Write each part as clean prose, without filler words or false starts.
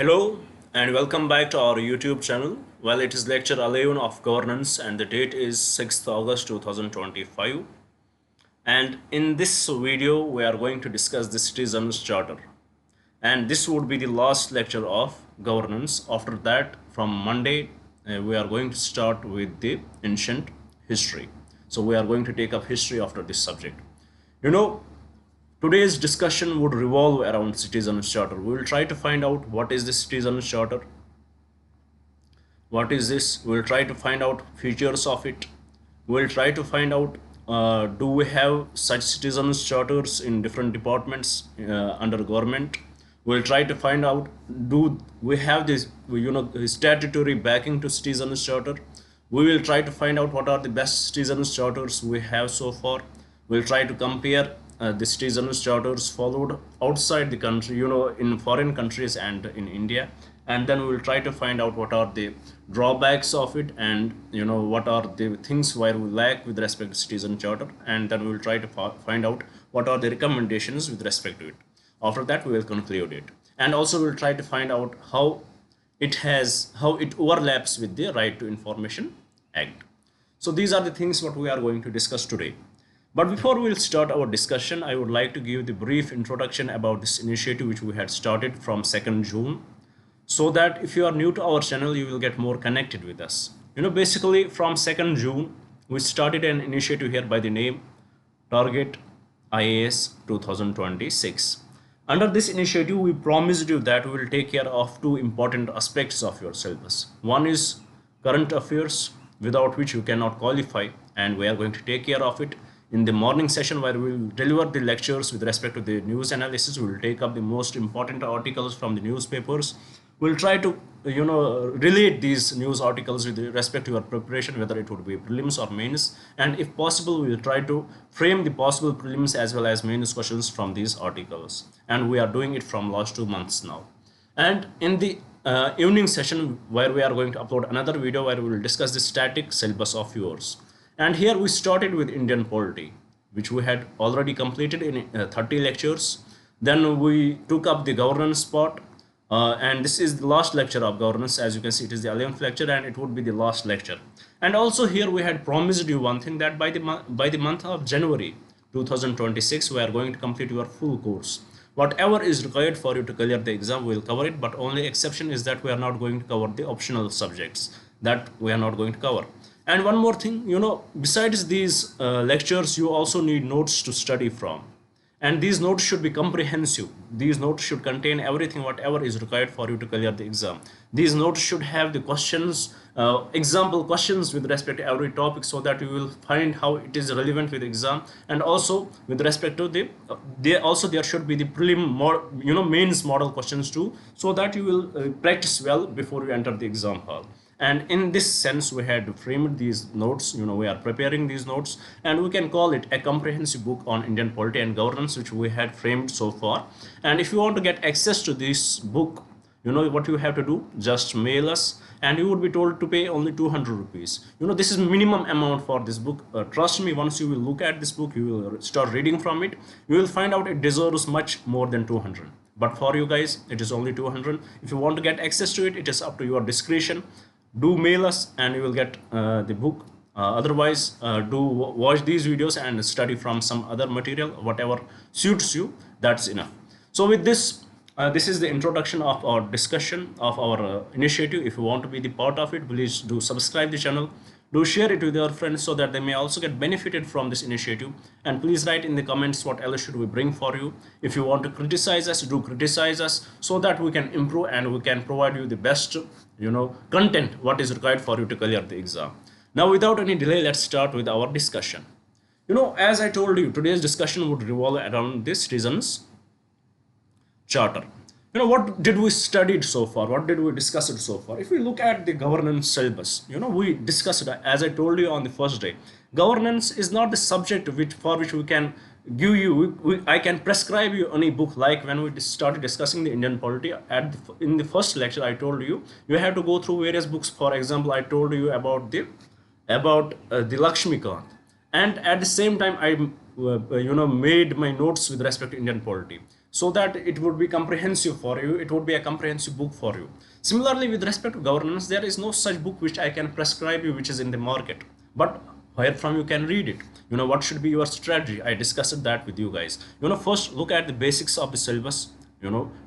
Hello and welcome back to our YouTube channel. Well, it is lecture 11 of governance and the date is 6th August 2025. And in this video, we are going to discuss the Citizens Charter. And this would be the last lecture of governance. After that, from Monday, we are going to start with the ancient history. So we are going to take up history after this subject. Today's discussion would revolve around Citizens Charter. We will try to find out what is the Citizens Charter, what is this, we will try to find out features of it, we will try to find out do we have such Citizens Charters in different departments under government. We will try to find out do we have this statutory backing to Citizens Charter. We will try to find out what are the best Citizens Charters we have so far. We will try to compare the Citizens Charters followed outside the country, in foreign countries and in India. And then we will try to find out what are the drawbacks of it and, what are the things where we lack with respect to Citizen Charter. And then we will try to find out what are the recommendations with respect to it. After that, we will conclude it. And also we will try to find out how it overlaps with the Right to Information Act. So these are the things what we are going to discuss today. But before we will start our discussion, I would like to give the brief introduction about this initiative which we had started from 2nd June, so that if you are new to our channel, you will get more connected with us. Basically from 2nd June, we started an initiative here by the name Target IAS 2026. Under this initiative, we promised you that we will take care of two important aspects of your syllabus. One is current affairs, without which you cannot qualify, and we are going to take care of it in the morning session, where we will deliver the lectures with respect to the news analysis. We will take up the most important articles from the newspapers. We will try to relate these news articles with respect to your preparation, whether it would be prelims or mains, and if possible we will try to frame the possible prelims as well as mains questions from these articles, and we are doing it from last 2 months now. And in the evening session, where we are going to upload another video where we will discuss the static syllabus of yours. And here we started with Indian polity, which we had already completed in 30 lectures. Then we took up the governance part, and this is the last lecture of governance. As you can see, it is the 11th lecture and it would be the last lecture. And also here we had promised you one thing, that by the month of January 2026, we are going to complete your full course. Whatever is required for you to clear the exam, we will cover it, but only exception is that we are not going to cover the optional subjects, that we are not going to cover. And one more thing, besides these lectures, you also need notes to study from. And these notes should be comprehensive. These notes should contain everything, whatever is required for you to clear the exam. These notes should have the questions, example questions with respect to every topic, so that you will find how it is relevant with exam. And also with respect to there should be the mains model questions too, so that you will practice well before you enter the exam hall. And in this sense, we had framed these notes, we are preparing these notes, and we can call it a comprehensive book on Indian polity and governance, which we had framed so far. And if you want to get access to this book, what you have to do, just mail us, and you would be told to pay only 200 rupees. This is minimum amount for this book. Trust me, once you will look at this book, you will start reading from it, you will find out it deserves much more than 200. But for you guys, it is only 200. If you want to get access to it, it is up to your discretion. Do mail us and you will get the book. Otherwise, do watch these videos and study from some other material, whatever suits you, that's enough. So with this, this is the introduction of our discussion of our initiative. If you want to be the part of it, please do subscribe the channel. Do share it with your friends so that they may also get benefited from this initiative. And please write in the comments what else should we bring for you. If you want to criticize us, do criticize us, so that we can improve and we can provide you the best content what is required for you to clear the exam. Now without any delay, let's start with our discussion. As I told you, today's discussion would revolve around this Citizens Charter. What did we studied so far? What did we discuss it so far? If we look at the governance syllabus, we discussed it, as I told you on the first day. Governance is not the subject for which we can give you, I can prescribe you any book. Like when we started discussing the Indian polity, in the first lecture, I told you, you have to go through various books. For example, I told you about the Lakshmikant. And at the same time, I made my notes with respect to Indian polity. so that it would be comprehensive for you. It would be a comprehensive book for you. Similarly, with respect to governance, there is no such book which I can prescribe you which is in the market, but where from you can read it. What should be your strategy? I discussed that with you guys. First look at the basics of the syllabus,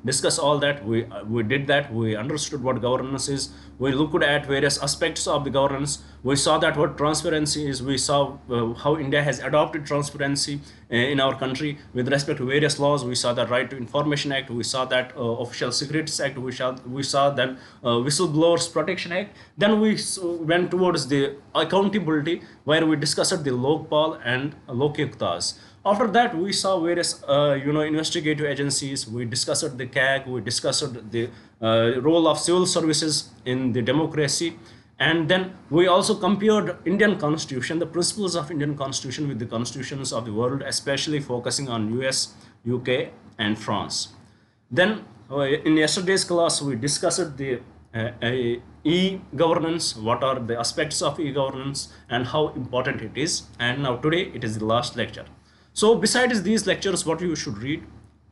discuss all that. We did that. We understood what governance is. We looked at various aspects of the governance. We saw that what transparency is. We saw how India has adopted transparency in our country with respect to various laws. We saw the Right to Information Act. We saw that Official Secrets Act. We saw then Whistleblowers Protection Act. Then we went towards the accountability, where we discussed the Lokpal and Lokyuktas. After that, we saw various, investigative agencies. We discussed the CAG. We discussed the role of civil services in the democracy. And then we also compared Indian Constitution, the principles of Indian Constitution, with the constitutions of the world, especially focusing on US, UK, and France. Then in yesterday's class, we discussed the e-governance, what are the aspects of e-governance and how important it is. And now today it is the last lecture. So besides these lectures, what you should read,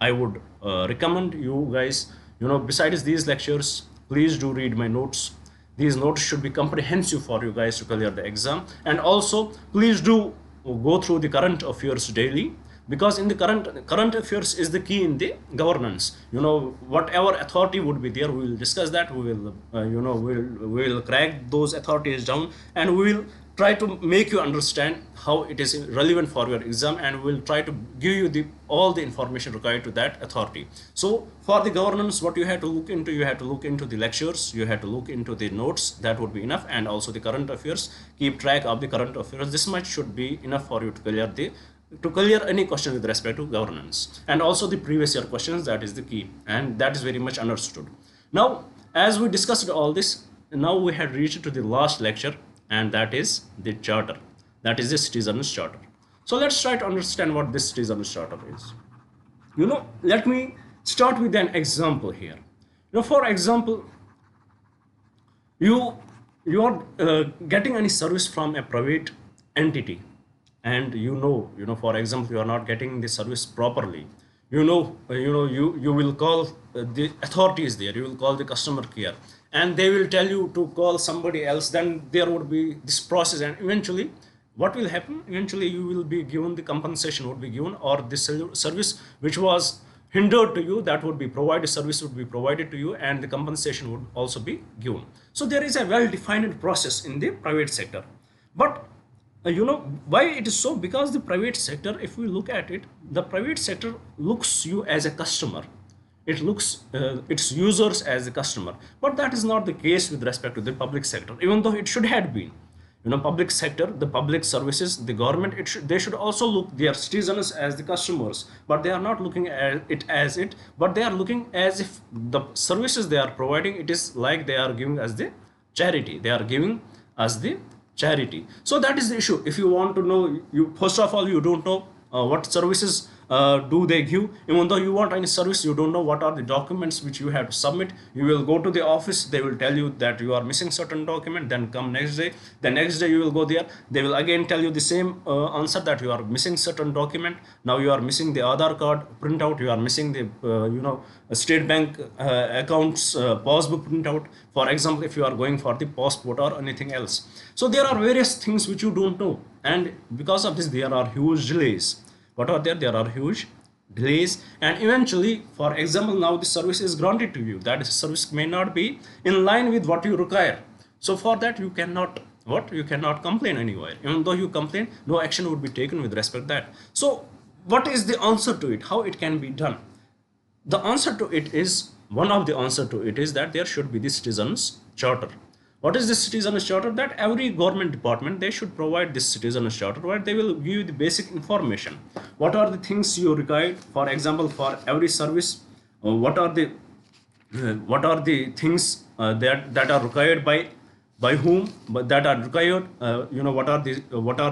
I would recommend you guys, besides these lectures, please do read my notes. These notes should be comprehensive for you guys to clear the exam. And also, please do go through the current affairs daily, because in the current affairs is the key in the governance. Whatever authority would be there, we will discuss that. We will, we will crack those authorities down, and we will try to make you understand how it is relevant for your exam, and we'll try to give you all the information required to that authority. So for the governance, what you have to look into, you have to look into the lectures, you have to look into the notes. That would be enough. And also the current affairs, keep track of the current affairs. This much should be enough for you to clear any question with respect to governance. And also the previous year questions, that is the key, and that is very much understood. Now, as we discussed all this, now we have reached to the last lecture, and that is the charter, that is the citizens charter. So let's try to understand what this citizens charter is. Let me start with an example here. For example, you are getting any service from a private entity, and for example, you are not getting the service properly. You will call the authorities there, you will call the customer care, and they will tell you to call somebody else. Then there would be this process, and eventually what will happen? Eventually you will be given, the compensation would be given, or the service which was hindered to you, that would be provided, service would be provided to you, and the compensation would also be given. So there is a well-defined process in the private sector. But why it is so? Because the private sector, if we look at it, the private sector looks you as a customer. It looks its users as a customer. But that is not the case with respect to the public sector, even though it should have been. Public sector, the public services, the government, they should also look their citizens as the customers, but they are not looking at it as it, but they are looking as if the services they are providing, it is like they are giving as the charity. They are giving as the charity. So that is the issue. If you want to know, you first of all, you don't know what services do they give. Even though you want any service, you don't know what are the documents which you have to submit. You will go to the office, they will tell you that you are missing certain document. Then come next day, the next day you will go there, they will again tell you the same answer, that you are missing certain document. Now you are missing the Aadhaar card printout, you are missing the State Bank accounts passbook printout, for example, if you are going for the passport or anything else. So there are various things which you don't know, and because of this there are huge delays. What are there? There are huge delays, and eventually, for example, now the service is granted to you, that service may not be in line with what you require. So for that you cannot complain anywhere. Even though you complain, no action would be taken with respect to that. So what is the answer to it? How it can be done? The answer to it is, one of the answer to it is that there should be the citizens charter. What is this citizens charter? That every government department, they should provide this citizens charter, where they will give you the basic information. What are the things you require? For example, for every service, what are the things that are required by whom, but that are required? What are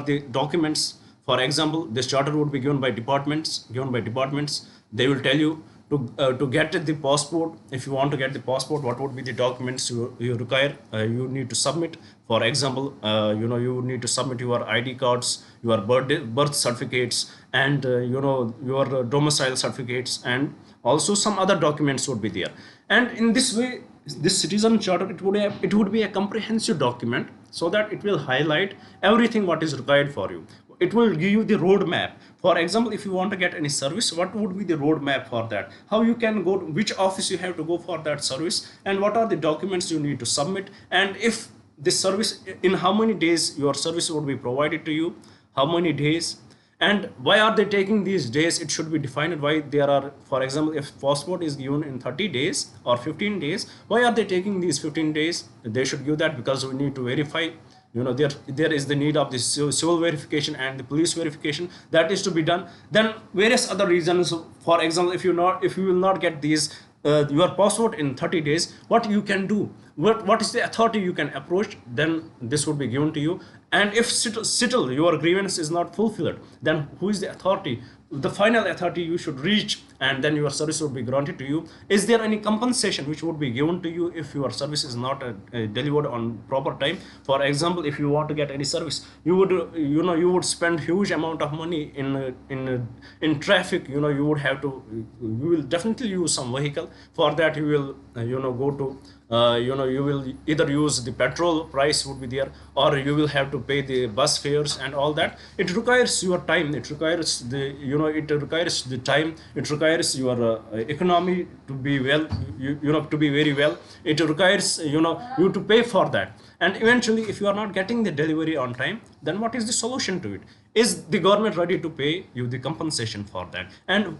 the documents? For example, this charter would be given by departments. They will tell you to get the passport. If you want to get the passport, what would be the documents you require? You need to submit. For example, you need to submit your ID cards, your birth certificates, and your domicile certificates, and Also some other documents would be there. And in this way, this citizen charter, it would be a comprehensive document, so that it will highlight everything what is required for you. It will give you the roadmap. For example, if you want to get any service, what would be the roadmap for that, how you can go, which office you have to go for that service, and what are the documents you need to submit, and if this service, in how many days your service would be provided to you, how many days, and why are they taking these days. It should be defined why there are, for example, if passport is given in 30 days or 15 days, why are they taking these 15 days. They should give that because we need to verify, there is the need of this civil verification and the police verification that is to be done. Then various other reasons, for example, if you will not get these your passport in 30 days, what you can do, what is the authority you can approach, then this would be given to you. And if still your grievance is not fulfilled, then who is the authority, the final authority you should reach, and then your service would be granted to you. Is there any compensation which would be given to you if your service is not delivered on proper time? For example, if you want to get any service, you would spend huge amount of money in traffic. You will definitely use some vehicle. For that you will go to you will either use the petrol price would be there, or you will have to pay the bus fares and all that. It requires your time, it requires the time, it requires your economy to be well, to be very well. It requires you to pay for that. And eventually, if you are not getting the delivery on time, then what is the solution to it? Is the government ready to pay you the compensation for that? And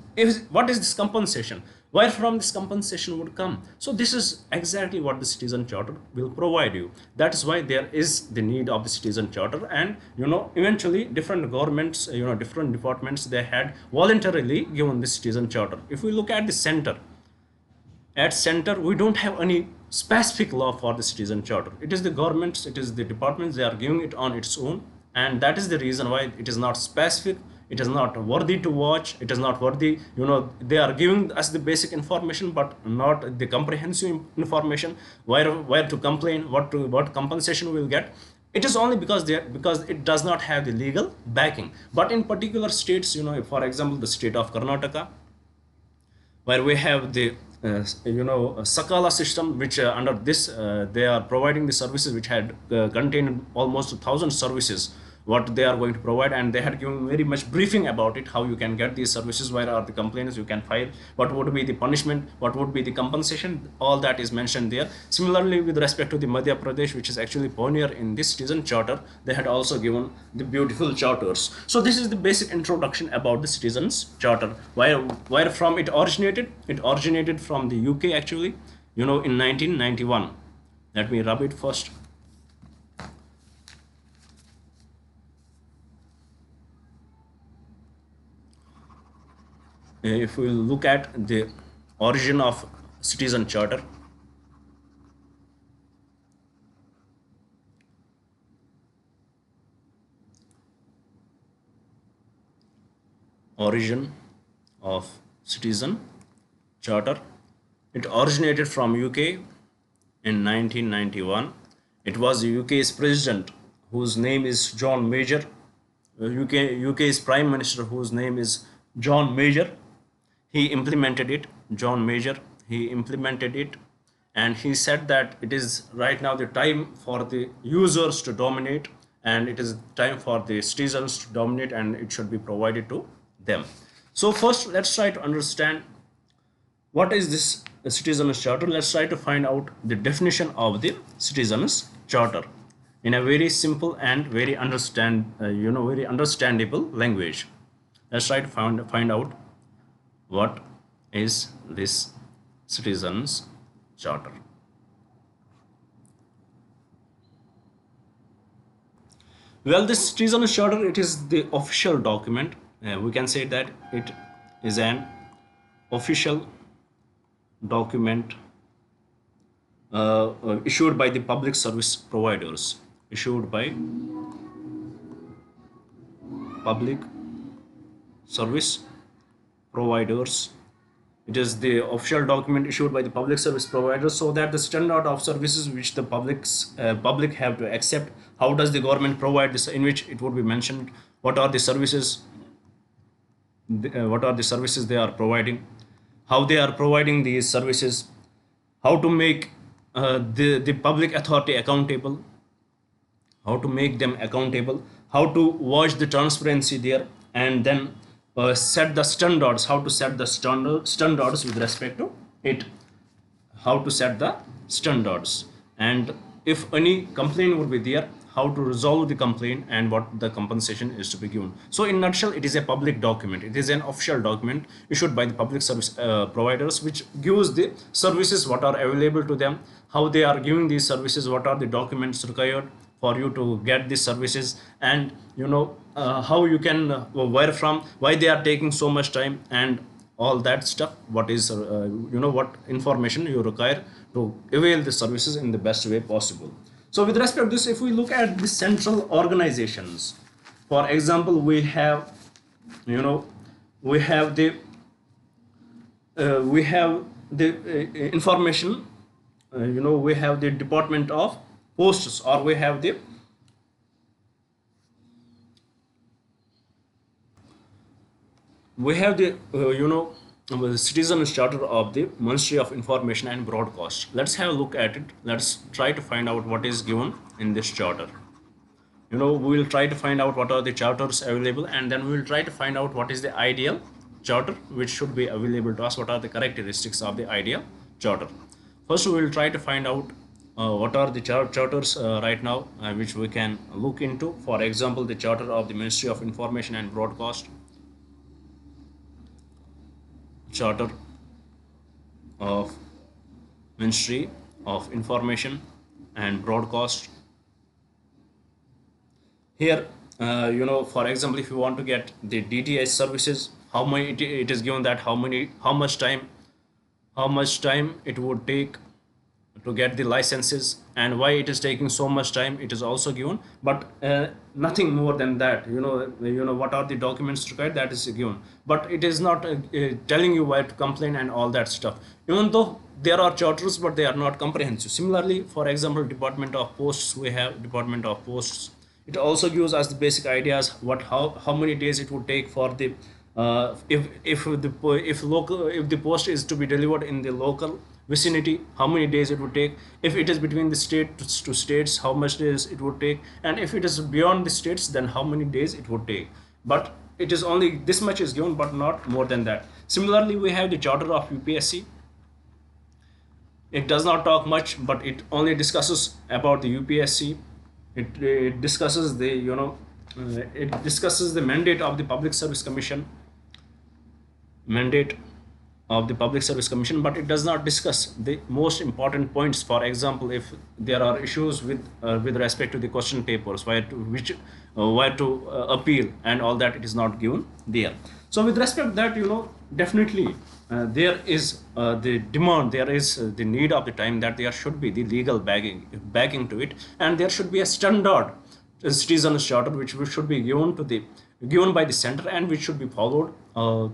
what is this compensation? Where from this compensation would come? So this is exactly what the citizen charter will provide you. That is why there is the need of the citizen charter. And eventually different governments, different departments, they had voluntarily given the citizen charter. If we look at the center, at center we don't have any specific law for the citizen charter. It is the governments, it is the departments, they are giving it on its own. And that is the reason why it is not specific, it is not worthy to watch, it is not worthy, they are giving us the basic information but not the comprehensive information, where to complain, what compensation we will get. It is only because it does not have the legal backing. But in particular states, for example the state of Karnataka, where we have the Sakala system, which under this they are providing the services which had contained almost 1,000 services what they are going to provide, and they had given very much briefing about it, how you can get these services, where are the complaints you can file, what would be the punishment, what would be the compensation, all that is mentioned there. Similarly, with respect to the Madhya Pradesh, which is actually pioneer in this citizen charter, they had also given the beautiful charters. So this is the basic introduction about the citizens charter. Where from it originated from the UK actually, in 1991. Let me rub it first. If we look at the origin of citizen charter, origin of citizen charter, it originated from UK in 1991. It was the UK's president, whose name is John Major, UK's prime minister, whose name is John Major. He implemented it, John Major, he implemented it, and he said that it is right now the time for the users to dominate, and it is time for the citizens to dominate, and it should be provided to them. So first, let's try to understand what is this citizens charter. Let's try to find out the definition of the citizens charter in a very simple and very understandable language. Let's try to find out what is this citizens charter. Well, this citizens charter, it is the official document. We can say that it is an official document issued by the public service providers, issued by public service providers. It is the official document issued by the public service providers, so that the standard of services which the public have to accept, how does the government provide this, in which it would be mentioned what are the services they are providing, how they are providing these services, how to make the public authority accountable, how to make them accountable, how to watch the transparency there, and then set the standards, how to set the standards with respect to it, how to set the standards, and if any complaint would be there, how to resolve the complaint and what the compensation is to be given. So in nutshell, it is a public document, it is an official document issued by the public service providers, which gives the services what are available to them, how they are giving these services, what are the documents required for you to get these services, and how you can where from, why they are taking so much time, and all that stuff, what is what information you require to avail the services in the best way possible. So with respect to this, if we look at the central organizations, for example, we have information, we have the Department of Posts, or we have the Citizens Charter of the Ministry of Information and Broadcast. Let's have a look at it. Let's try to find out what is given in this charter. We will try to find out what are the charters available, and then we will try to find out what is the ideal charter which should be available to us, what are the characteristics of the ideal charter. First, we will try to find out what are the charters right now which we can look into. For example, the Charter of the Ministry of Information and Broadcast, Charter of Ministry of Information and Broadcast. Here, for example, if you want to get the DTH services, how many it is given that how much time it would take to get the licenses, and why it is taking so much time, it is also given, but nothing more than that. What are the documents required, that is given, but it is not telling you where to complain and all that stuff, even though there are charters, but they are not comprehensive. Similarly, for example, Department of Posts, we have Department of Posts. It also gives us the basic ideas, how many days it would take for the if the post is to be delivered in the local vicinity, how many days it would take. If it is between the states to states, how much days it would take, and if it is beyond the states, then how many days it would take. But it is only this much is given, but not more than that. Similarly, we have the Charter of UPSC. It does not talk much, but it only discusses about the UPSC. It discusses the it discusses the mandate of the Public Service Commission, but it does not discuss the most important points. For example, if there are issues with respect to the question papers, where to appeal and all that, it is not given there. So with respect to that, definitely there is the demand, there is the need of the time that there should be the legal backing to it, and there should be a standard citizens charter which should be given by the center, and which should be followed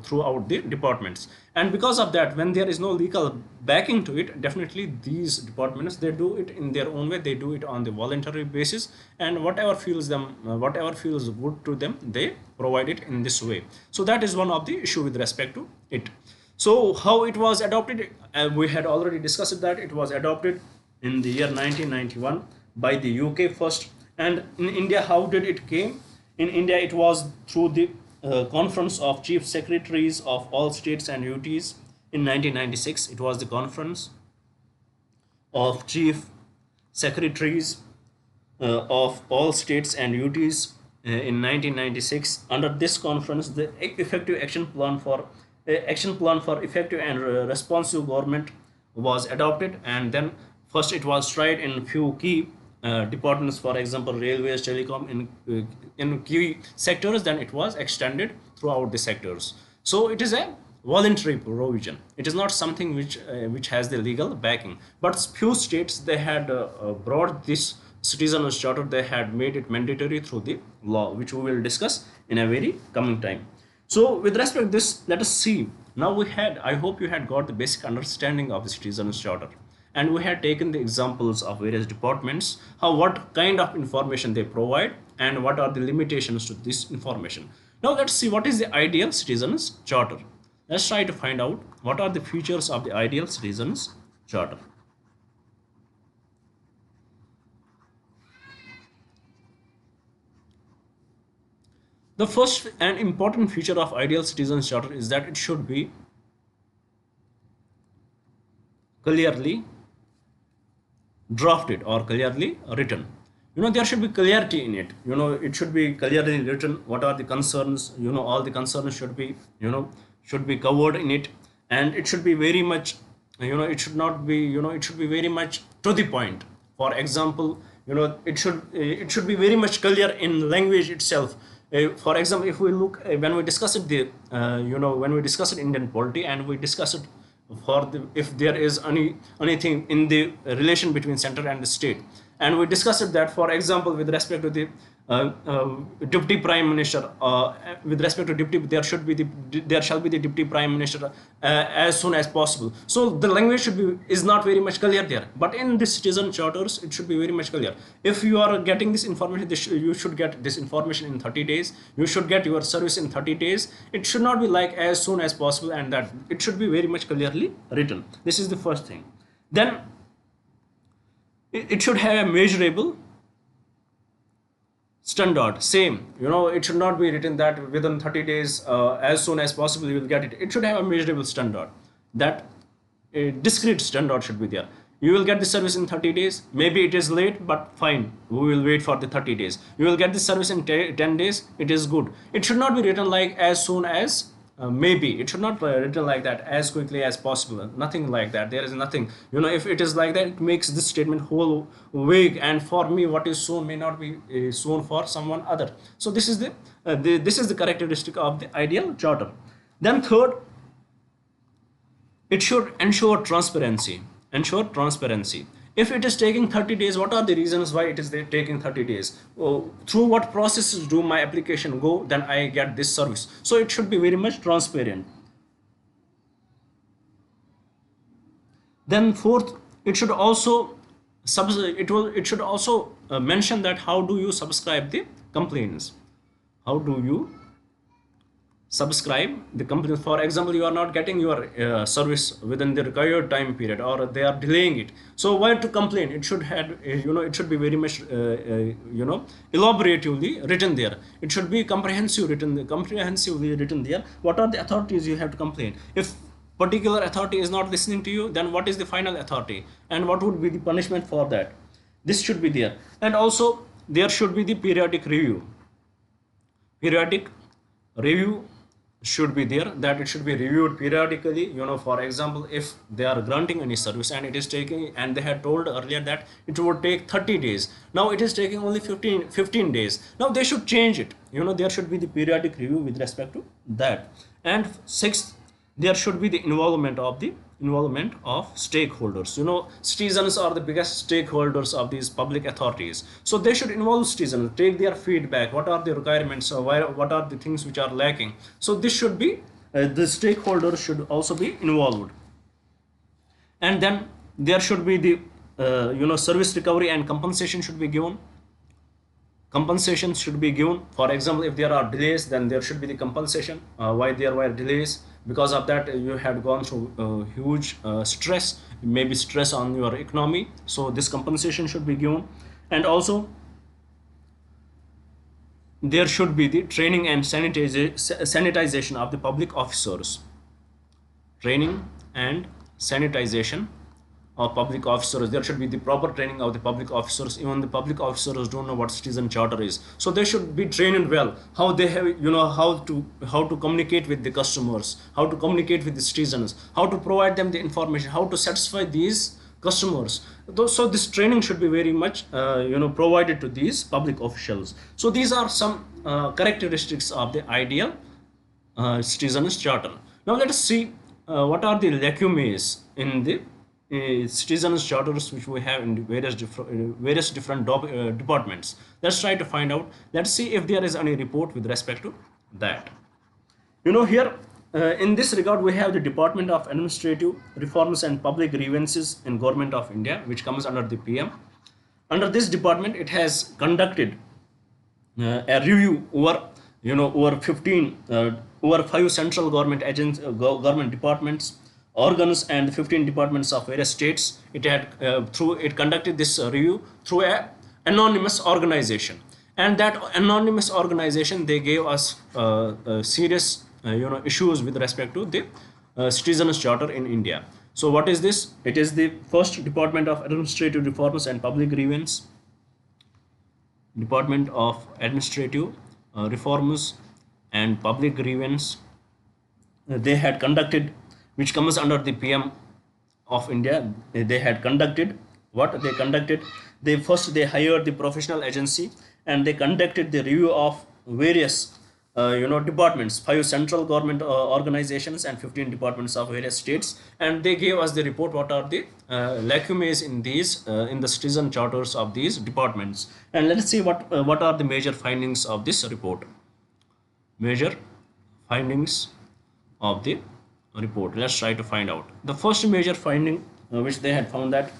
throughout the departments. And because of that, when there is no legal backing to it, definitely these departments, they do it in their own way, they do it on the voluntary basis, and whatever feels good to them, they provide it in this way. So that is one of the issue with respect to it. So how it was adopted, we had already discussed that it was adopted in the year 1991 by the UK first. And in India, how did it came? In India, it was through the Conference of Chief Secretaries of all states and UTs in 1996. It was the Conference of Chief Secretaries of all states and UTs in 1996. Under this conference, the effective action plan for effective and responsive government was adopted, and then first it was tried in few key departments, for example, railways, telecom, in key sectors. Then it was extended throughout the sectors. So it is a voluntary provision. It is not something which has the legal backing. But few states, they had brought this citizens charter, they had made it mandatory through the law, which we will discuss in a very coming time. So with respect to this, let us see. Now I hope you had got the basic understanding of the citizens charter, and we had taken the examples of various departments, what kind of information they provide, and what are the limitations to this information. Now let's see what is the ideal citizens charter. Let's try to find out what are the features of the ideal citizens charter. The first and important feature of ideal citizens charter is that it should be clearly drafted or clearly written. There should be clarity in it. It should be clearly written what are the concerns. All the concerns should be should be covered in it, and it should be very much, it should not be, it should be very much to the point. For example, it should be very much clear in language itself. For example, if we look, when we discuss it when we discuss it Indian polity, and we discuss it if there is anything in the relation between center and the state, and we discussed that, for example, with respect to the deputy prime minister, with respect to deputy, there shall be the deputy prime minister as soon as possible. So the language is not very much clear there, but in the citizen charters it should be very much clear. If you are getting this information, you should get this information in 30 days, you should get your service in 30 days. It should not be like as soon as possible, and that it should be very much clearly written. This is the first thing. Then it should have a measurable standard. Same, it should not be written that within 30 days, as soon as possible you will get it. It should have a measurable standard. That a discrete standard should be there. You will get the service in 30 days. Maybe it is late, but fine, we will wait for the 30 days. You will get the service in 10 days. It is good. It should not be written like as soon as maybe. It should not be written like that, as quickly as possible. Nothing like that. There is nothing. If it is like that, it makes this statement whole vague, and for me what is soon may not be soon for someone other. So this is the characteristic of the ideal charter. Then third, it should ensure transparency. If it is taking 30 days, what are the reasons why it is taking 30 days? Through what processes do my application go, then I get this service? So it should be very much transparent. Then fourth, it should also mention that how do you subscribe the complaints. How do you subscribe the complaints? For example, you are not getting your service within the required time period, or they are delaying it. So why to complain? It should have, it should be very much elaboratively written there. It should be comprehensively written there. What are the authorities you have to complain? If particular authority is not listening to you, then what is the final authority, and what would be the punishment for that? This should be there. And also there should be the periodic review should be there, that it should be reviewed periodically. For example, if they are granting any service and it is taking, and they had told earlier that it would take 30 days, now it is taking only 15 days. Now they should change it. There should be the periodic review with respect to that. And sixth, there should be the involvement of stakeholders. Citizens are the biggest stakeholders of these public authorities, so they should involve citizens, take their feedback, what are the requirements, what are the things which are lacking. So this should be, the stakeholders should also be involved. And then there should be the service recovery and compensation should be given. For example, if there are delays, then there should be the compensation. Why there were delays? Because of that you had gone through huge stress, maybe stress on your economy, so this compensation should be given. And also there should be the training and sanitization of the public officers. There should be the proper training of the public officers. Even the public officers don't know what citizen charter is, so they should be trained well, how they have, how to communicate with the customers, how to communicate with the citizens, how to provide them the information, how to satisfy these customers. So this training should be very much provided to these public officials. So these are some characteristics of the ideal citizens charter. Now let us see what are the lacunae in the citizens charters which we have in various different departments. Let's try to find out. Let's see if there is any report with respect to that. Here in this regard, we have the Department of Administrative Reforms and Public Grievances in Government of India, which comes under the PM. Under this department, it has conducted a review over over 15 over 5 central government agents, government departments, organs, and 15 departments of various states. It had through it conducted this review through a anonymous organization, and that anonymous organization, they gave us serious issues with respect to the citizens charter in India. So what is this? It is the first Department of Administrative Reforms and Public Grievance, Department of Administrative Reforms and Public Grievance. They had conducted, which comes under the PM of India. They had conducted what they conducted. They hired the professional agency, and they conducted the review of various departments, 5 central government organizations and 15 departments of various states, and they gave us the report what are the lacunae in these in the citizen charters of these departments. And let's see what are the major findings of this report. Major findings of the report, let's try to find out. The first major finding which they had found, that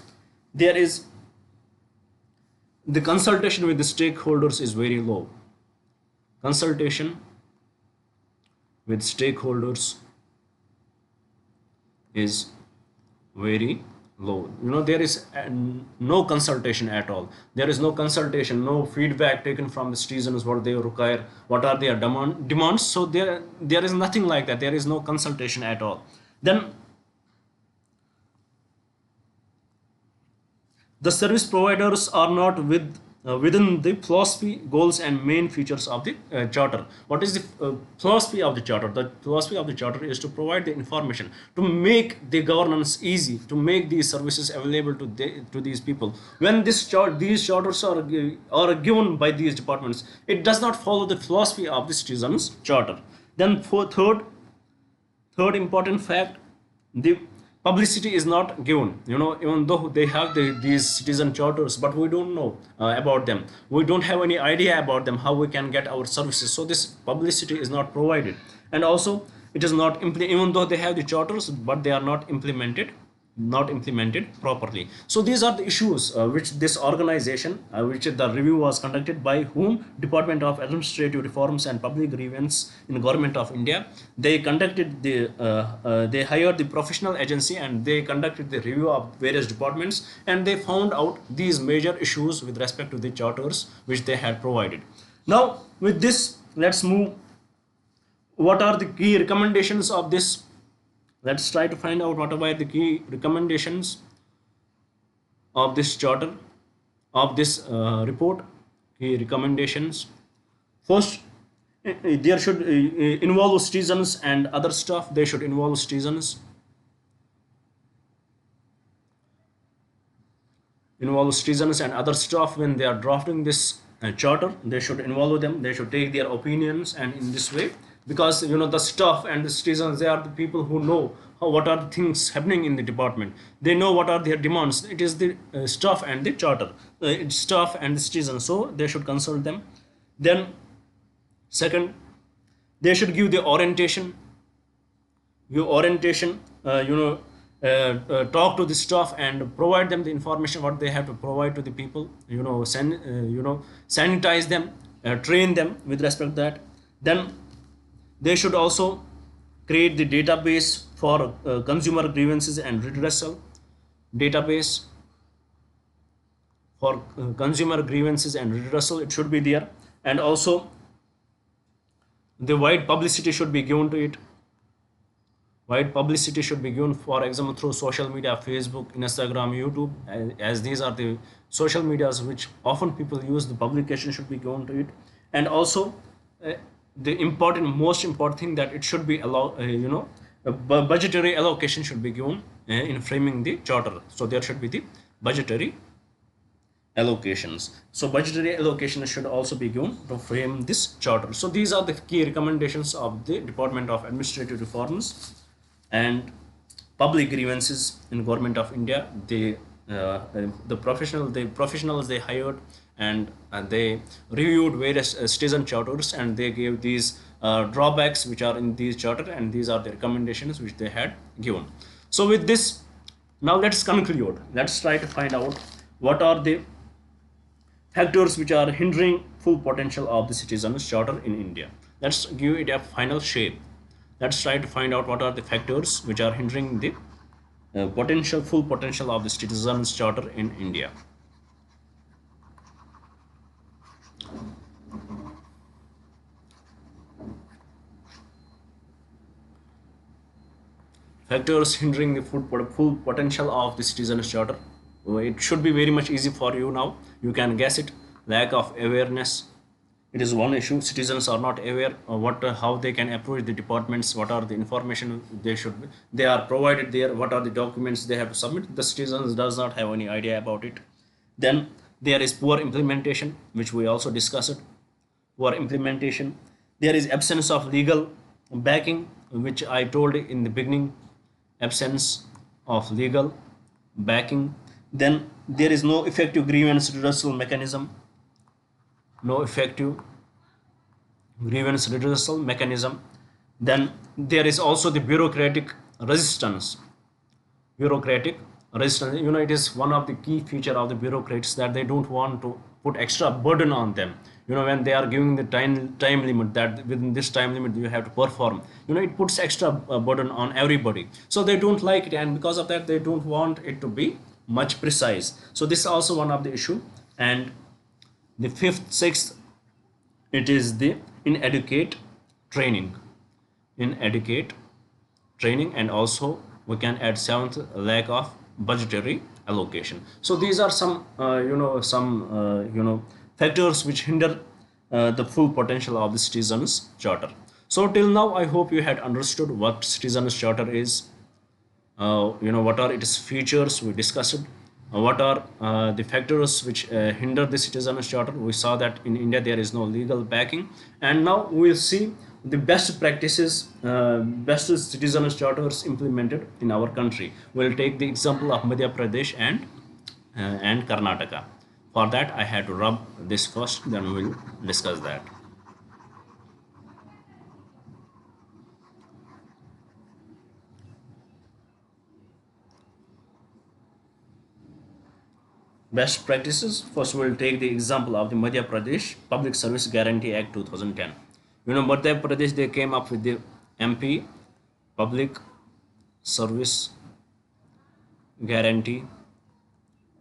there is the consultation with the stakeholders is very low. Consultation with stakeholders is very low. There is no consultation at all. There is no consultation, no feedback taken from the citizens, what they require, what are their demands. So there is nothing like that. There is no consultation at all. Then the service providers are not within the philosophy, goals, and main features of the charter. What is the philosophy of the charter? The philosophy of the charter is to provide the information, to make the governance easy, to make these services available to these people. When these charters are given by these departments, it does not follow the philosophy of the citizens charter. Then third important fact, the publicity is not given. Even though they have these citizen charters, but we don't know about them. We don't have any idea about them, how we can get our services. So this publicity is not provided, and also it is not even though they have the charters, but they are not implemented properly. So these are the issues which this organization, which the review was conducted by whom? Department of Administrative Reforms and Public Grievance in Government of India. They conducted they hired the professional agency, and they conducted the review of various departments, and they found out these major issues with respect to the charters which they had provided. Now with this, let's move. What are the key recommendations of this? Let's try to find out what are the key recommendations of this charter, of this report. Key recommendations. First, there should involve citizens and other staff. They should involve citizens. Involve citizens and other staff when they are drafting this charter. They should involve them. They should take their opinions, and in this way, because the staff and the citizens, they are the people who know what are the things happening in the department. They know what are their demands. It is the staff and the charter, staff and the citizens, so they should consult them. Then second, they should give the orientation. Talk to the staff and provide them the information what they have to provide to the people. Sanitize them, train them with respect to that. Then they should also create the database for consumer grievances and redressal. Database for consumer grievances and redressal, it should be there. And also the wide publicity should be given to it. Wide publicity should be given, for example, through social media, Facebook, Instagram, YouTube, as these are the social medias which often people use. The publication should be given to it. And also the most important thing, that it should be budgetary allocation should be given in framing the charter. So there should be the budgetary allocations. So budgetary allocation should also be given to frame this charter. So these are the key recommendations of the Department of Administrative Reforms and Public Grievances in Government of India. The professionals they hired, and they reviewed various citizen charters, and they gave these drawbacks which are in these charter, and these are the recommendations which they had given. So with this, now let's conclude. Let's try to find out what are the factors which are hindering full potential of the citizens charter in India. Let's give it a final shape. Let's try to find out what are the factors which are hindering the full potential of the citizens charter in India. Factors hindering the full potential of the citizens charter. It should be very much easy for you now. You can guess it. Lack of awareness. It is one issue. Citizens are not aware of how they can approach the departments, what are the information they are provided there, what are the documents they have to submit. The citizens does not have any idea about it. Then there is poor implementation, which we also discussed. Poor implementation. There is absence of legal backing, which I told in the beginning. Absence of legal backing. Then there is no effective grievance redressal mechanism. No effective grievance redressal mechanism. Then there is also the bureaucratic resistance. Bureaucratic resistance. It is one of the key feature of the bureaucrats that they don't want to put extra burden on them. When they are giving the time limit, that within this time limit you have to perform, it puts extra burden on everybody, so they don't like it, and because of that they don't want it to be much precise. So this is also one of the issue. And the sixth, it is the inadequate training. And also we can add seventh, lack of budgetary allocation. So these are some factors which hinder the full potential of the citizens charter. So till now I hope you had understood what citizens charter is. What are its features, we discussed. What are the factors which hinder the citizens charter. We saw that in India there is no legal backing, and now we will see the best practices, best citizens charters implemented in our country. We will take the example of Madhya Pradesh and Karnataka. For that I had to rub this first, then we will discuss that. Best practices. First we will take the example of the Madhya Pradesh Public Service Guarantee Act 2010. Madhya Pradesh, they came up with the MP Public Service Guarantee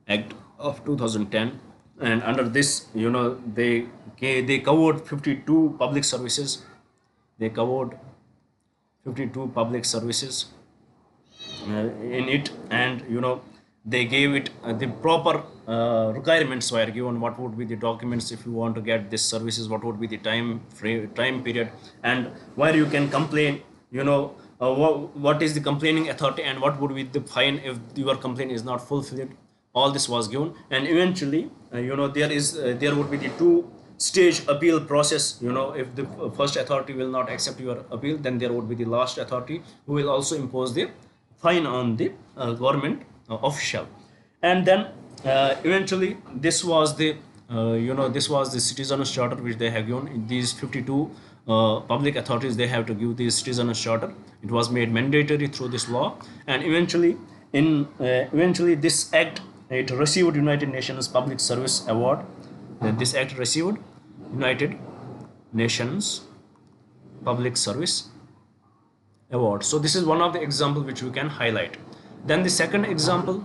Act of 2010, and under this they covered 52 public services. They covered 52 public services in it, and they gave it the proper requirements were given. What would be the documents if you want to get this services, what would be the time period, and where you can complain, what is the complaining authority, and what would be the fine if your complaint is not fulfilled. All this was given, and eventually there would be the two-stage appeal process. If the first authority will not accept your appeal, then there would be the last authority who will also impose the fine on the government official. And then eventually this was the citizens charter which they have given. These 52 public authorities, they have to give the citizens charter. It was made mandatory through this law, and eventually this act, it received United Nations Public Service Award. This act received United Nations Public Service Award. So this is one of the examples which we can highlight. Then the second example,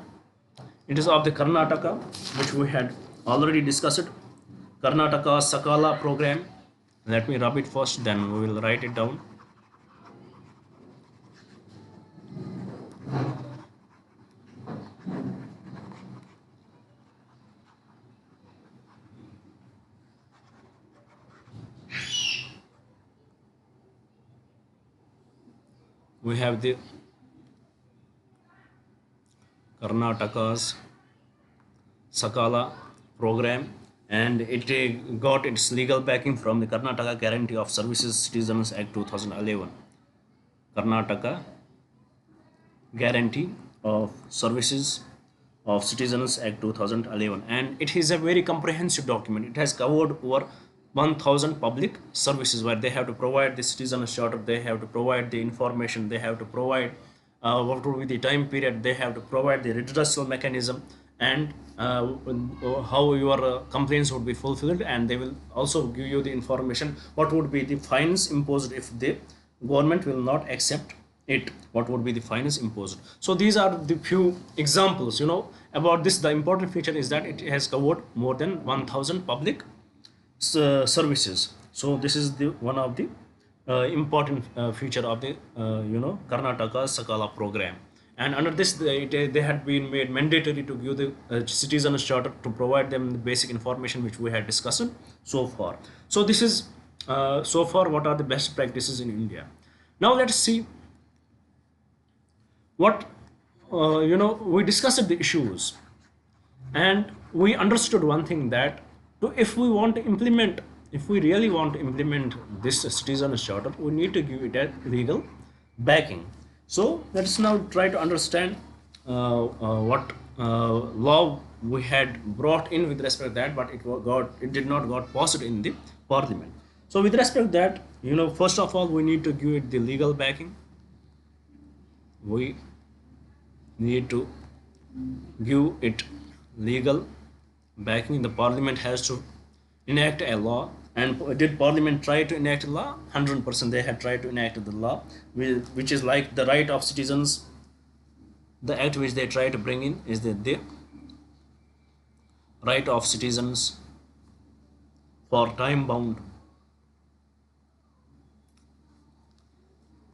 it is of the Karnataka, which we had already discussed. Karnataka Sakala program. Let me rub it first, then we will write it down. We have the Karnataka's Sakala program, and it got its legal backing from the Karnataka Guarantee of Services Citizens Act 2011. Karnataka Guarantee of Services of Citizens Act 2011, and it is a very comprehensive document. It has covered over 1000 public services where they have to provide the citizens charter, they have to provide the information, they have to provide what will be the time period, they have to provide the redressal mechanism, and how your complaints would be fulfilled, and they will also give you the information what would be the fines imposed if the government will not accept it, what would be the fines imposed. So these are the few examples, about this. The important feature is that it has covered more than 1000 public services. So this is the one of the important feature of the Karnataka Sakala program. And under this, they had been made mandatory to give the citizens charter to provide them the basic information which we had discussed so far. So this is so far what are the best practices in India. Now let's see what we discussed the issues, and we understood one thing, that if we want to implement, if we really want to implement this citizens charter, we need to give it a legal backing. So let's now try to understand what law we had brought in with respect to that, but it did not got passed in the parliament. So with respect to that, first of all, we need to give it the legal backing. We need to give it legal backing. The parliament has to enact a law. And did parliament try to enact a law? 100% they had tried to enact the law, which is like the right of citizens. The act which they try to bring in is the right of citizens for time bound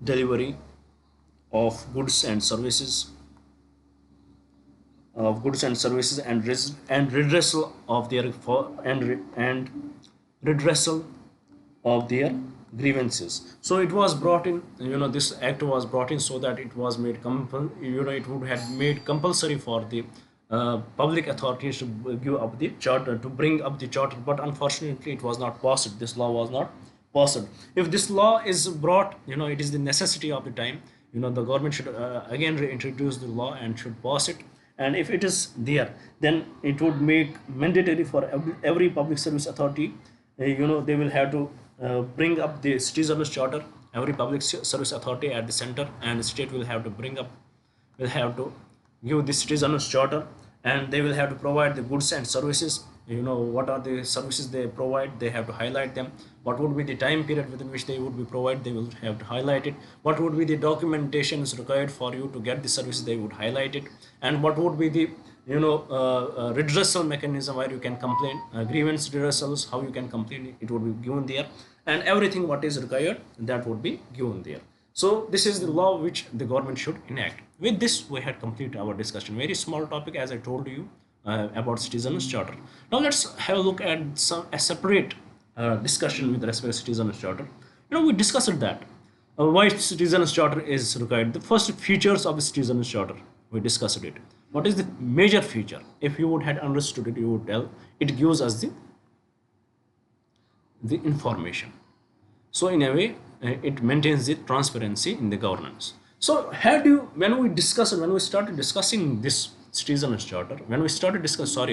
delivery of goods and services, and redressal of their redressal of their grievances. So it was brought in, this act was brought in so that it was made it would have made compulsory for the public authorities to give up the charter, to bring up the charter. But unfortunately it was not passed. This law was not passed. If this law is brought, it is the necessity of the time. The government should again reintroduce the law and should pass it. And if it is there, then it would make mandatory for every public service authority. They will have to bring up the citizens charter. Every public service authority at the center and the state will have to give the citizens charter, and they will have to provide the goods and services. What are the services they provide, they have to highlight them. What would be the time period within which they would be provided, they will have to highlight it. What would be the documentation is required for you to get the services, they would highlight it. And what would be the redressal mechanism where you can complain, grievance redressals, how you can complain, it would be given there. And everything what is required, that would be given there. So this is the law which the government should enact. With this we had completed our discussion. Very small topic, as I told you, about citizens charter. Now let's have a look at a separate discussion with respect to citizens charter. We discussed that why citizens charter is required. The first features of the citizens charter, we discussed it. What is the major feature? If you would have understood it, you would tell it gives us the information. So in a way, it maintains the transparency in the governance. So when we started discussing this citizens charter,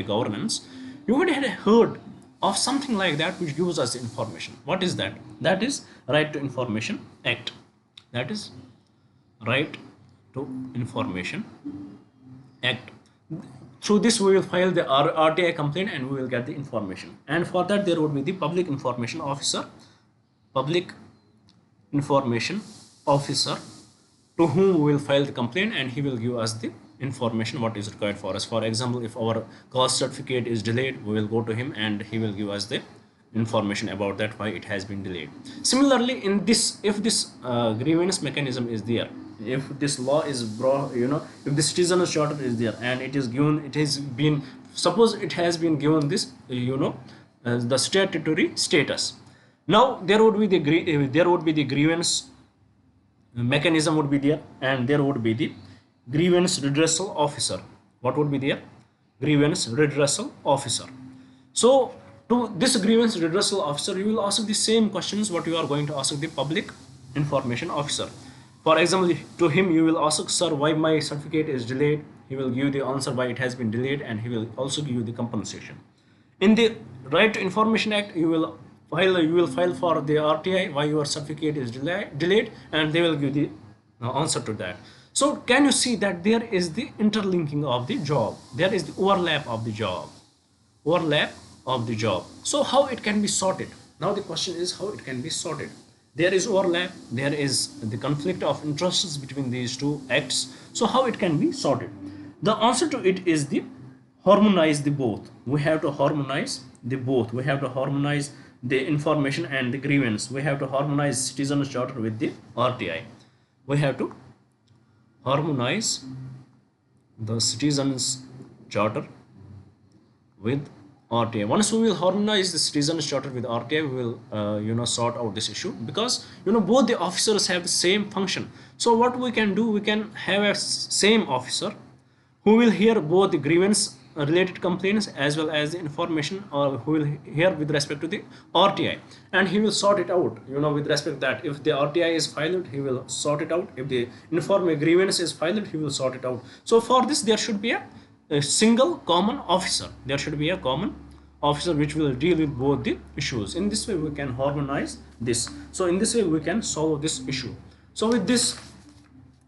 governance, you would have heard of something like that which gives us information. What is that? That is Right to Information Act. That is Right to Information Act. Through this we will file the RTI complaint and we will get the information. And for that there would be the public information officer to whom we will file the complaint, and he will give us the information what is required for us. For example, if our caste certificate is delayed, we will go to him and he will give us the information about that, why it has been delayed. Similarly, in this, if this grievance mechanism is there, if this law is brought, if the citizens charter is there and it is given, suppose it has been given this, the statutory status. Now there would be the grievance mechanism would be there, and there would be the grievance redressal officer. What would be there? Grievance redressal officer. So to this grievance redressal officer, you will ask the same questions what you are going to ask the public information officer. For example, to him you will ask, sir, why my certificate is delayed? He will give the answer why it has been delayed, and he will also give you the compensation. In the Right to Information Act, you will file for the RTI why your certificate is delayed, and they will give the answer to that. So can you see that there is the interlinking of the job, there is the overlap of the job, overlap of the job. So how it can be sorted? Now the question is how it can be sorted. There is overlap, there is the conflict of interests between these two acts. So how it can be sorted? The answer to it is the harmonize the both. We have to harmonize the both. We have to harmonize the information and the grievance. We have to harmonize citizens charter with the RTI. We have to harmonize the citizens charter with RTI. Once we will harmonize the citizens charter with RTI, we will sort out this issue, because both the officers have the same function. So what we can do, we can have a same officer who will hear both the grievance related complaints as well as the information, or who will hear with respect to the RTI, and he will sort it out with respect that if the RTI is filed, he will sort it out. If the grievance is filed, he will sort it out. So for this there should be a single common officer. There should be a common officer which will deal with both the issues. In this way we can harmonize this. So in this way we can solve this issue. So with this,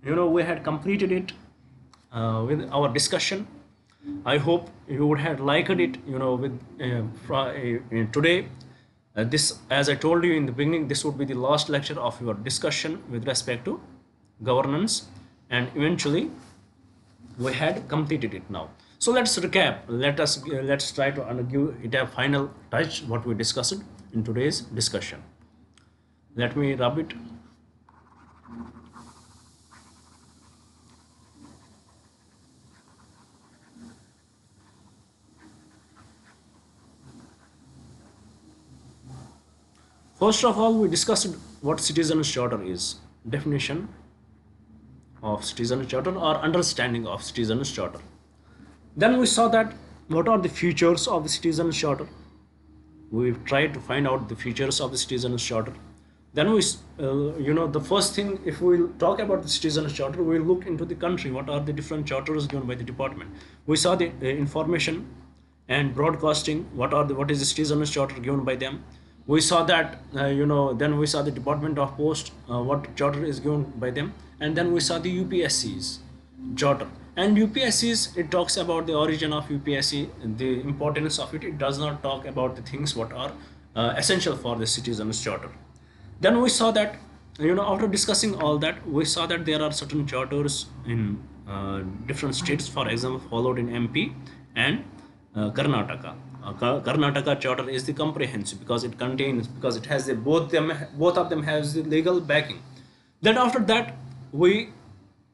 we had completed it with our discussion. I hope you would have liked it with today. This, as I told you in the beginning, this would be the last lecture of your discussion with respect to governance, and eventually we had completed it now. So let's recap. Let's try to give it a final touch what we discussed in today's discussion. Let me rub it. First of all, we discussed what citizens charter is, definition of citizens charter or understanding of citizens charter. Then we saw that what are the features of the citizens charter. We tried to find out the features of the citizens charter. Then we, the first thing, if we will talk about the citizens charter, we will look into the country. What are the different charters given by the department? We saw the information and broadcasting. What is the citizens charter given by them? We saw that then we saw the Department of Post, what charter is given by them, and then we saw the UPSC's charter. And UPSC's, it talks about the origin of UPSC, the importance of it. It does not talk about the things what are essential for the citizens charter. Then we saw that after discussing all that, we saw that there are certain charters in different states. For example, followed in MP and Karnataka. Karnataka charter is the comprehensive because it has both of them has the legal backing. Then after that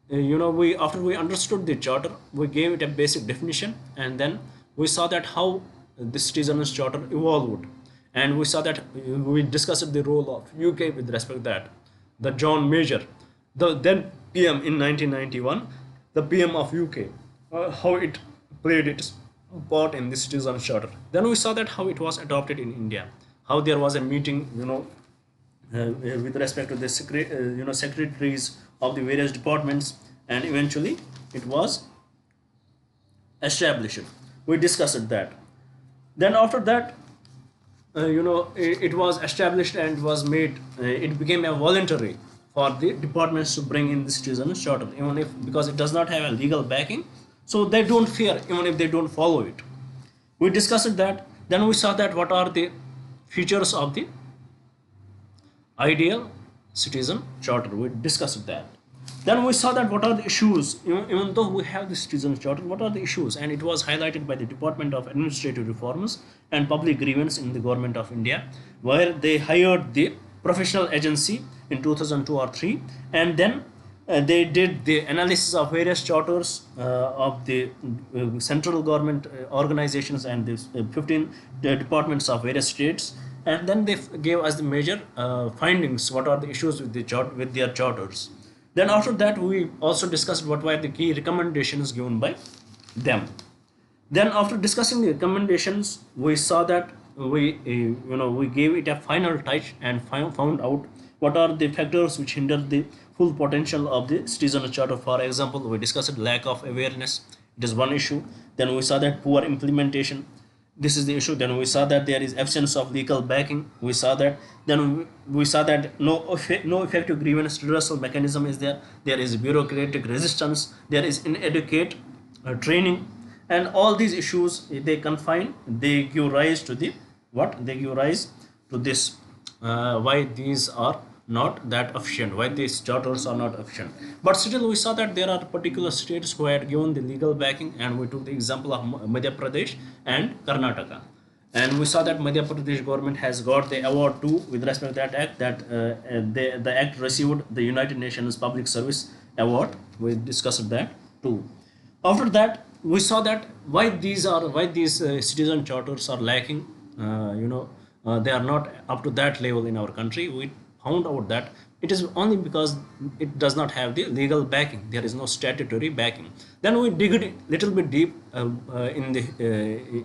after we understood the charter, we gave it a basic definition, and then we saw that how the citizens charter evolved, and we saw that we discussed the role of UK with respect to that. The John Major, the then PM in 1991, the PM of UK, how it played its part in the citizens charter. Then we saw that how it was adopted in India, how there was a meeting with respect to the secretaries of the various departments, and eventually it was established. We discussed that. Then after that it was established and was made, it became a voluntary for the departments to bring in the citizens charter, even if, because it does not have a legal backing, so they don't fear even if they don't follow it. We discussed that. Then we saw that what are the features of the ideal citizen charter. We discussed that. Then we saw that what are the issues, even though we have the citizen charter, what are the issues, and it was highlighted by the Department of Administrative Reforms and Public Grievance in the Government of India, where they hired the professional agency in 2002 or 3, and then they did the analysis of various charters of the central government organizations and the 15 departments of various states, and then they gave us the major findings, what are the issues with their charters. Then after that we also discussed what were the key recommendations given by them. Then after discussing the recommendations, we saw that we gave it a final touch and found out what are the factors which hinder the full potential of the citizen charter. For example, we discussed lack of awareness. It is one issue. Then we saw that poor implementation, This is the issue. Then we saw that there is absence of legal backing. We saw that. Then we saw that no effective grievance redressal mechanism is there. There is bureaucratic resistance. There is inadequate training, and all these issues, they confine. They give rise to the what? They give rise to this. Why these are not that efficient, why these charters are not efficient. But still we saw that there are particular states who had given the legal backing, and we took the example of Madhya Pradesh and Karnataka, and we saw that Madhya Pradesh government has got the award too with respect to that act, that the act received the United Nations Public Service Award. We discussed that too. After that we saw that why these citizen charters are lacking. They are not up to that level in our country. We found out that it is only because it does not have the legal backing. There is no statutory backing. Then we digged a little bit deep in the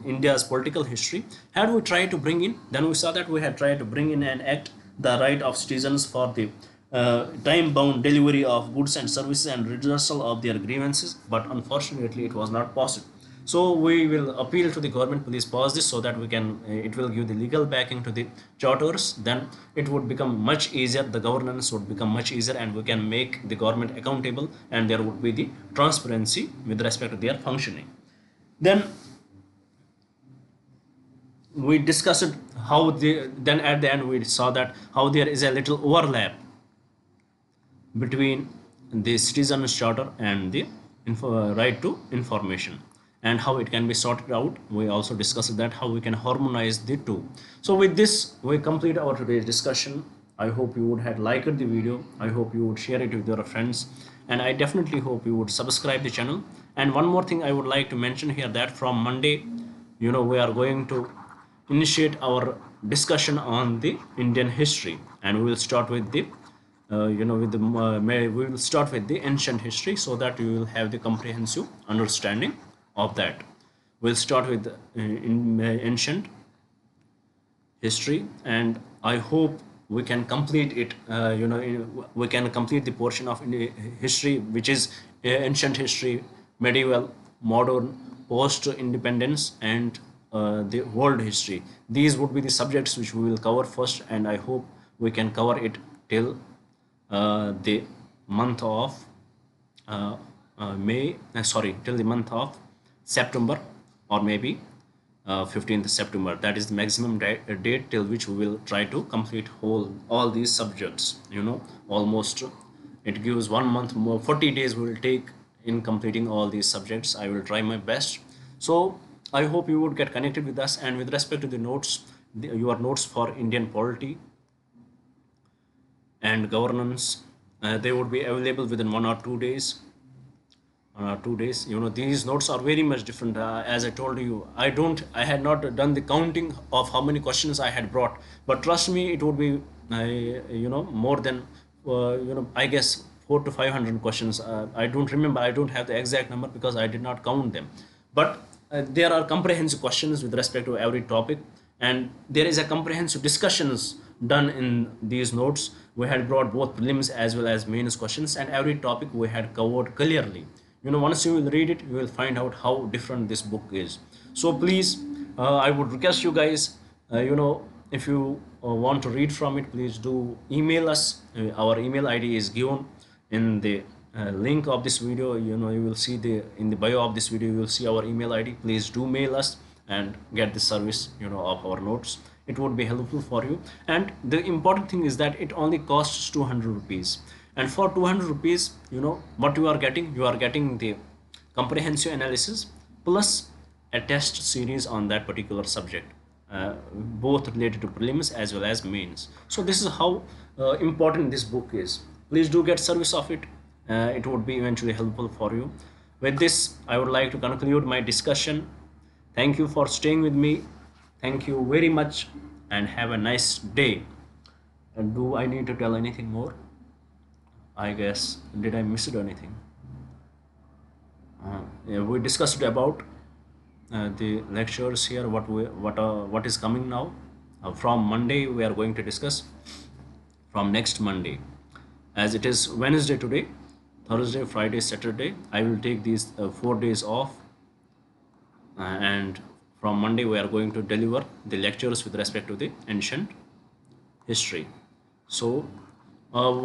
India's political history. Had we tried to bring in, then we saw that we had tried to bring in an act, the right of citizens for the time-bound delivery of goods and services and redressal of their grievances, but unfortunately it was not possible. So we will appeal to the government, please pause this so that we can, it will give the legal backing to the charters. Then it would become much easier, the governance would become much easier, and we can make the government accountable, and there would be the transparency with respect to their functioning. Then we discussed how then at the end we saw that how there is a little overlap between the citizens charter and the right to information, and how it can be sorted out. We also discussed that how we can harmonize the two. So with this we complete our today's discussion. I hope you would have liked the video. I hope you would share it with your friends, and I definitely hope you would subscribe the channel. And one more thing I would like to mention here, that from Monday, we are going to initiate our discussion on the Indian history, and we will start with the we will start with the ancient history, so that you will have the comprehensive understanding of that. We'll start with ancient history, and I hope we can complete it. We can complete the portion of history which is ancient history, medieval, modern, post-independence, and the world history. These would be the subjects which we will cover first, and I hope we can cover it till the month of till the month of September, or maybe 15th September. That is the maximum date till which we will try to complete all these subjects. Almost it gives 1 month more, 40 days we will take in completing all these subjects. I will try my best. So I hope you would get connected with us. And with respect to the notes, your notes for Indian polity and governance, they would be available within 1 or 2 days. 2 days. These notes are very much different. As I told you, I had not done the counting of how many questions I had brought, but trust me, it would be more than I guess 400 to 500 questions. I don't remember, I don't have the exact number because I did not count them, but there are comprehensive questions with respect to every topic, and there is a comprehensive discussions done in these notes. We had brought both prelims as well as mains questions, and every topic we had covered clearly. Once you will read it, you will find out how different this book is. So please, I would request you guys, if you want to read from it, please do email us. Our email ID is given in the link of this video. You will see in the bio of this video, you will see our email ID. Please do mail us and get the service of our notes. It would be helpful for you. And the important thing is that it only costs 200 rupees. And for 200 rupees, what you are getting the comprehensive analysis plus a test series on that particular subject, both related to prelims as well as mains. So this is how important this book is. Please do get service of it. It would be eventually helpful for you. With this, I would like to conclude my discussion. Thank you for staying with me. Thank you very much, and have a nice day. And do I need to tell anything more? I guess, did I miss anything? Yeah, we discussed about the lectures here. What is coming now? From Monday we are going to discuss. From next Monday, as it is Wednesday today, Thursday, Friday, Saturday, I will take these 4 days off, and from Monday we are going to deliver the lectures with respect to the ancient history. So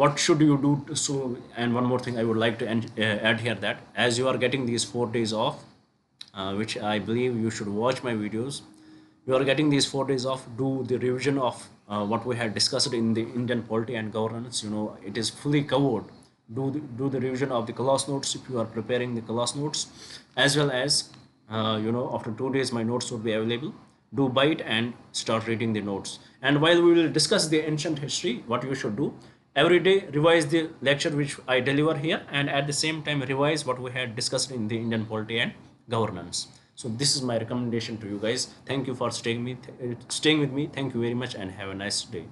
what should you do so, and one more thing I would like to add here, that as you are getting these 4 days off, which I believe you should watch my videos, you are getting these 4 days off, do the revision of what we had discussed in the Indian polity and governance. It is fully covered. Do the revision of the class notes if you are preparing the class notes, as well as after 2 days my notes would be available. Do buy it and start reading the notes. And while we will discuss the ancient history, what you should do, every day revise the lecture which I deliver here, and at the same time revise what we had discussed in the Indian polity and governance. So this is my recommendation to you guys. Thank you for staying with me. Thank you very much and have a nice day.